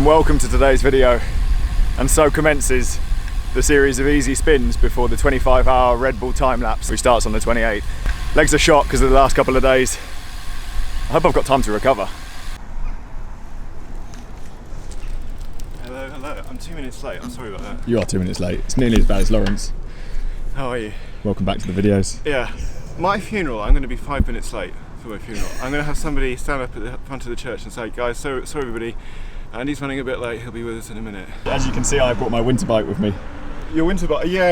and welcome to today's video. And so commences the series of easy spins before the 25-hour RedBull time lapse, which starts on the 28th. Legs are shot because of the last couple of days. I hope I've got time to recover. Hello, hello. I'm 2 minutes late. I'm sorry about that. You are 2 minutes late. It's nearly as bad as Lawrence. How are you? Welcome back to the videos. Yeah. My funeral, I'm going to be 5 minutes late for my funeral. I'm going to have somebody stand up at the front of the church and say, guys, sorry everybody, Andy's running a bit late, he'll be with us in a minute. As you can see, I brought my winter bike with me. Your winter bike? Yeah.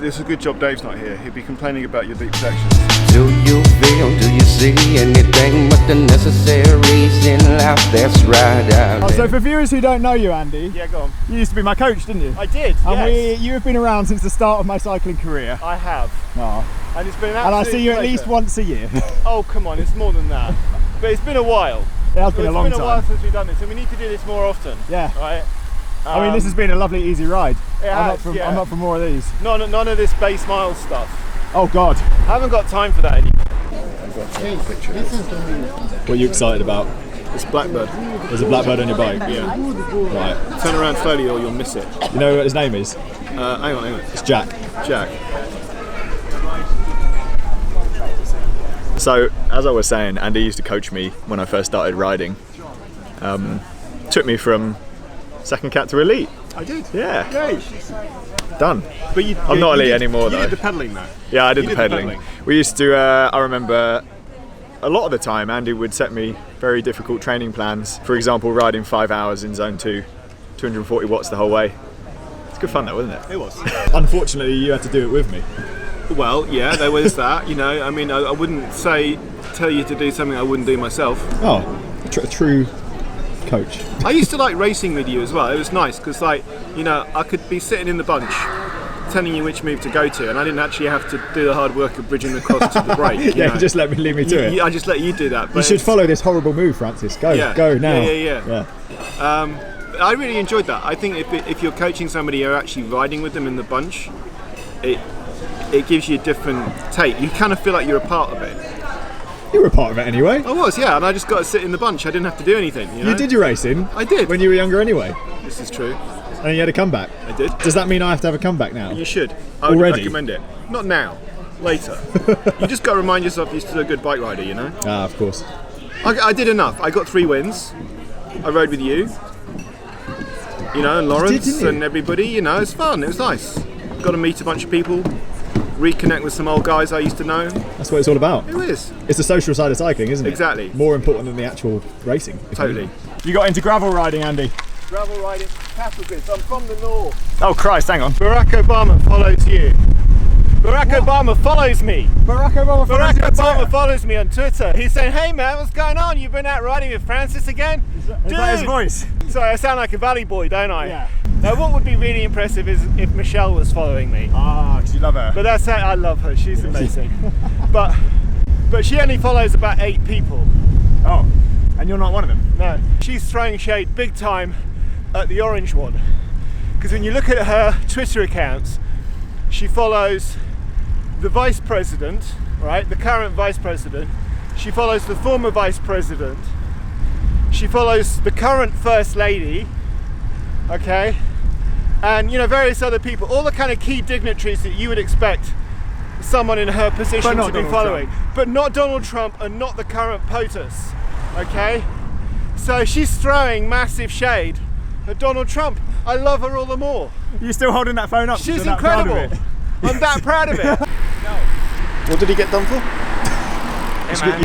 It's a good job Dave's not here. He'd be complaining about your deep sections. Do you feel, do you see anything but the necessaries in life? That's right out So for viewers who don't know you, Andy, yeah, go on. you used to be my coach, didn't you? I did, and you have been around since the start of my cycling career. I have. Oh. And it's been an And I see you pleasure. at least once a year. Oh, come on, it's more than that. But it's been a while. It has been a long time. It's been a while since we've done this, and we need to do this more often. Yeah. Right? I mean, this has been a lovely, easy ride. I'm up yeah. for more of these. None of this base mile stuff. Oh God. I haven't got time for that anymore. What are you excited about? It's Blackbird. There's a blackbird on your bike? Yeah. Right. Turn around slowly or you'll miss it. You know what his name is? Hang on. It's Jack. Jack. So, as I was saying, Andy used to coach me when I first started riding. Took me from second cat to elite. I did. Yeah. Yay. Done. But I'm not elite anymore though. You did the pedalling though. Yeah, I did the pedalling. We used to, I remember a lot of the time Andy would set me very difficult training plans. For example, riding 5 hours in zone 2, 240 watts the whole way. It's good fun though, wasn't it? It was. Unfortunately, you had to do it with me. Well, yeah, there was that. You know, I mean, I wouldn't tell you to do something I wouldn't do myself. Oh, a true coach. I used to like racing with you as well. It was nice because, like, you know, I could be sitting in the bunch telling you which move to go to, and I didn't actually have to do the hard work of bridging across to the break. You know? Just leave me to it. I just let you do that. But you should follow this horrible move, Francis. Go now. Yeah. I really enjoyed that. I think if you're coaching somebody, you're actually riding with them in the bunch. It gives you a different take. You kind of feel like you're a part of it. You were a part of it anyway. I was, yeah, and I just got to sit in the bunch. I didn't have to do anything. You know? You did your racing. I did. When you were younger anyway. This is true. And you had a comeback. I did. Does that mean I have to have a comeback now? You should. I would Already? recommend it. Not now. Later. You just got to remind yourself you're still a good bike rider, you know? Ah, of course. I did enough. I got 3 wins. I rode with you. You know, and Lawrence and everybody. You know, it's fun. It was nice. Got to meet a bunch of people. Reconnect with some old guys I used to know. That's what it's all about. It is. It's the social side of cycling, isn't it? Exactly. More important than the actual racing. Totally. You got into gravel riding, Andy? Gravel riding, cattle bits. I'm from the north. Oh Christ, hang on. Barack Obama follows you. Barack Obama follows me. Barack Obama follows me on Twitter. He's saying, hey man, what's going on? You've been out riding with Francis again? Is that his voice? Sorry, I sound like a valley boy, don't I? Yeah. Now what would be really impressive is if Michelle was following me. Ah, because you love her. But that's how I love her, she's amazing. but she only follows about 8 people. Oh, and you're not one of them? No. She's throwing shade big time at the orange one. Because when you look at her Twitter accounts, she follows the vice president, right? The current vice president. She follows the former vice president. She follows the current first lady, okay? And, you know, various other people, all the kind of key dignitaries that you would expect someone in her position to be following. But not Donald Trump and not the current POTUS, okay? So she's throwing massive shade at Donald Trump. I love her all the more. You're still holding that phone up? She's incredible. I'm that proud of it. What did he get done for? Hey man.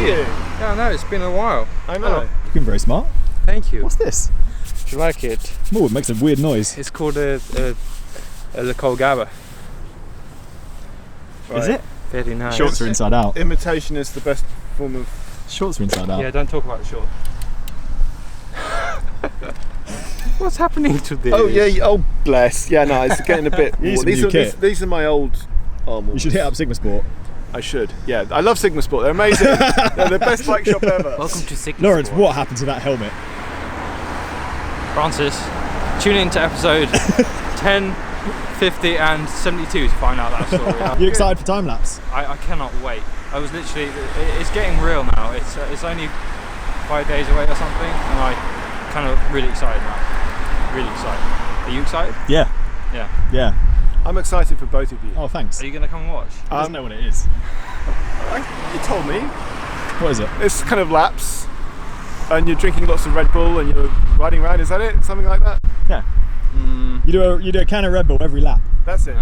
Yeah, no, it's been a while. I know. You've been very smart. Thank you. What's this? Do you like it? Oh, it makes a weird noise. It's called a Le Col Gaba. Is it? Very nice. Shorts are inside out. Imitation is the best form of... Shorts are inside out. Yeah, don't talk about the short. What's happening to this? Oh yeah, oh bless. Yeah, no, it's getting a bit... These are my old arm You should hit up Sigma Sport. I should, yeah. I love Sigma Sport, they're amazing. They're the best bike shop ever. Welcome to Sigma Lawrence, Sport. what happened to that helmet? Francis, tune in to episode 10, 50 and 72 to find out that story. You excited for time lapse? I cannot wait. I was literally, it's getting real now. It's only 5 days away or something, and kind of really excited now. Really excited. Are you excited? Yeah. Yeah. Yeah. I'm excited for both of you. Oh, thanks. Are you gonna come and watch? He doesn't know what it is. You told me. What is it? It's kind of laps, and you're drinking lots of Red Bull, and you're riding around. Is that it? Something like that? Yeah. You do a can of Red Bull every lap. That's it.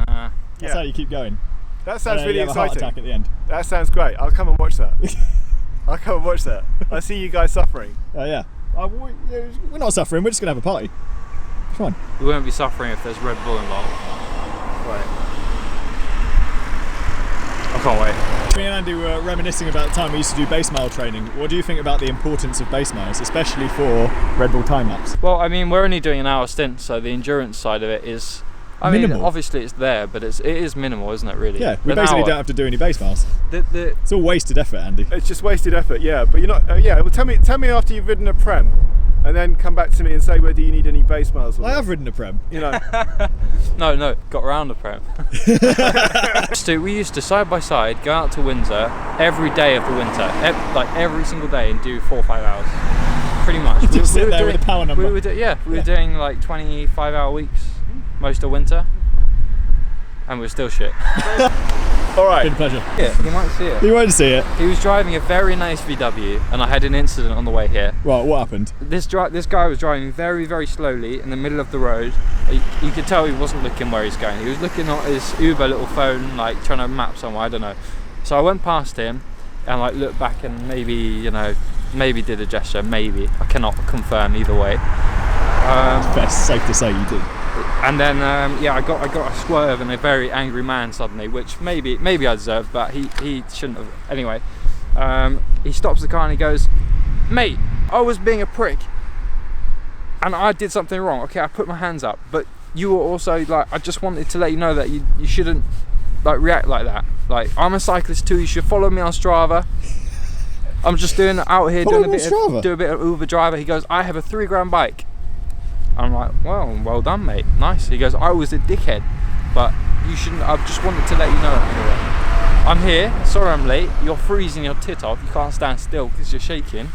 That's how you keep going. That sounds really you have a heart exciting. attack at the end. That sounds great. I'll come and watch that. I'll come and watch that. I see you guys suffering. Oh yeah. We're not suffering. We're just gonna have a party. Come on. We won't be suffering if there's Red Bull involved. Right. I can't wait. Me and Andy were reminiscing about the time we used to do base mile training. What do you think about the importance of base miles, especially for Red Bull time lapse? Well, I mean, we're only doing an hour stint, so the endurance side of it is. I mean, Minimal. obviously it's there, but it is minimal, isn't it? Really? Yeah, we An basically hour. don't have to do any base miles. The It's all wasted effort, Andy. It's just wasted effort, yeah. But you're not. Yeah. Well, tell me after you've ridden a prem, and then come back to me and say whether you need any base miles. Or I not. have ridden a prem. You know. No, got around the prem. We used to side by side go out to Windsor every day of the winter, like every single day, and do 4 or 5 hours, pretty much. Just sit there with a power number. We were doing like 25-hour weeks most of winter, and we're still shit. All right. Been a pleasure. Yeah, you might see it. You won't see it. He was driving a very nice VW, and I had an incident on the way here. Right, what happened? This guy was driving very, very slowly in the middle of the road. You could tell he wasn't looking where he's going. He was looking at his Uber little phone, like trying to map somewhere, I don't know. So I went past him and like looked back and maybe did a gesture, maybe. I cannot confirm either way. It's safe to say you did. And then I got a swerve and a very angry man suddenly, which maybe I deserved, but he shouldn't have. Anyway, he stops the car and he goes, "Mate, I was being a prick and I did something wrong. Okay, I put my hands up, but you were also like, I just wanted to let you know that you shouldn't like react like that. Like, I'm a cyclist too. You should follow me on Strava. I'm just doing out here Follow doing me on Strava? do a bit of Uber driver." He goes, "I have a 3 grand bike." I'm like, well done, mate. Nice. He goes, "I was a dickhead, but you shouldn't. I just wanted to let you know anyway. I'm here. Sorry, I'm late. You're freezing your tit off. You can't stand still because you're shaking.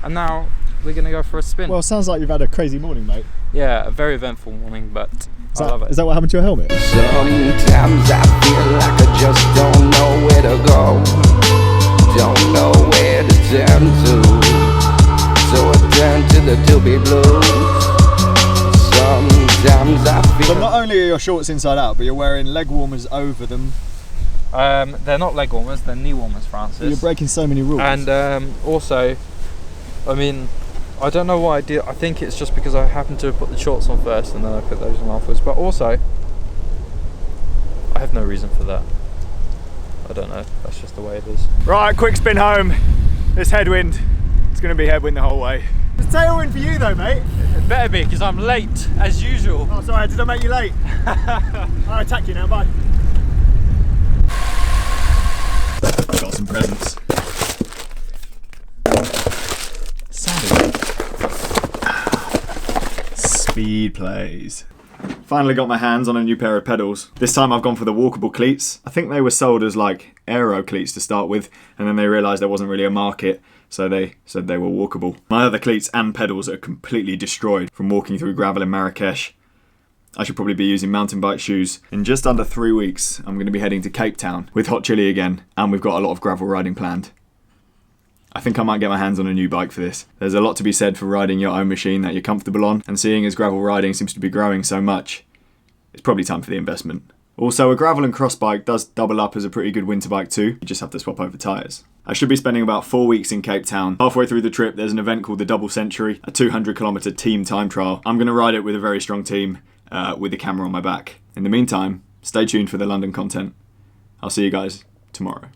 And now we're gonna go for a spin." Well, sounds like you've had a crazy morning, mate. Yeah, a very eventful morning, but I love it. Is that what happened to your helmet? Sometimes I feel like I just don't know where to go, don't know where to turn to, so I turn to the doobie blues. Sometimes I feel. So not only are your shorts inside out, but you're wearing leg warmers over them. They're not leg warmers, they're knee warmers, Francis. You're breaking so many rules. And also, I mean, I don't know why I did. I think it's just because I happened to put the shorts on first and then I put those on afterwards. But also, I have no reason for that. I don't know. That's just the way it is. Right, quick spin home. This headwind. It's going to be headwind the whole way. It's tailwind for you though, mate. It better be, because I'm late as usual. Oh, sorry, did I make you late? I'll attack you now. Bye. Got some presents. Speed plays. Finally got my hands on a new pair of pedals. This time I've gone for the walkable cleats. I think they were sold as like aero cleats to start with, and then they realised there wasn't really a market, so they said they were walkable. My other cleats and pedals are completely destroyed from walking through gravel in Marrakesh. I should probably be using mountain bike shoes. In just under 3 weeks, I'm going to be heading to Cape Town with Hot Chili again, and we've got a lot of gravel riding planned. I think I might get my hands on a new bike for this. There's a lot to be said for riding your own machine that you're comfortable on, and seeing as gravel riding seems to be growing so much, it's probably time for the investment. Also, a gravel and cross bike does double up as a pretty good winter bike too. You just have to swap over tyres. I should be spending about 4 weeks in Cape Town. Halfway through the trip, there's an event called the Double Century, a 200-kilometre team time trial. I'm going to ride it with a very strong team, with the camera on my back. In the meantime, stay tuned for the London content. I'll see you guys tomorrow.